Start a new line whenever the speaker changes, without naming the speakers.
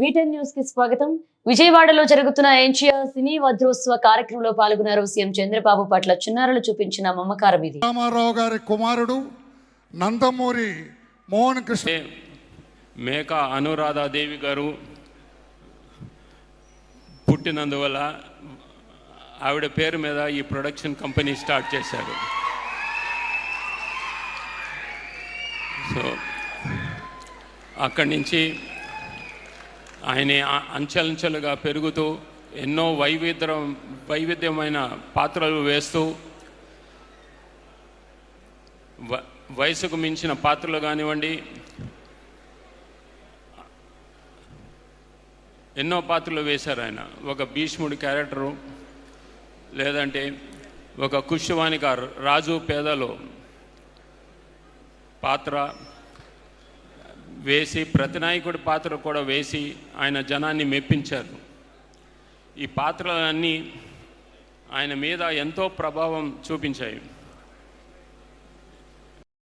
వీటెన్ news కి స్వాగతం. విజయవాడలో జరుగుతున్న ఎన్టీఆర్ సినీ వజ్రోత్సవ కార్యక్రమంలో పాల్గొన్నారు సీఎం చంద్రబాబు. పట్ల చిన్నారులు చూపించిన మమకారం ఇది.
రామారావు గారి కుమారుడు నందమూరి మోహన్ కృష్ణ
మేకా అనురాధాదేవి గారు పుట్టినందువల్ల ఆవిడ పేరు మీద ఈ ప్రొడక్షన్ కంపెనీ స్టార్ట్ చేశారు. సో అక్కడి నుంచి ఆయన అంచెలంచెలుగా పెరుగుతూ ఎన్నో వైవిధ్యమైన పాత్రలు వేస్తూ వయసుకు మించిన పాత్రలు కానివ్వండి, ఎన్నో పాత్రలు వేశారు ఆయన. ఒక భీష్ముడి క్యారెక్టరు, లేదంటే ఒక కుష్యవానిక రాజు పేదలో పాత్ర వేసి, ప్రతినాయకుడి పాత్ర కూడా వేసి ఆయన జనాన్ని మెప్పించారు. ఈ పాత్రలన్నీ ఆయన మీద ఎంతో ప్రభావం చూపించాయి.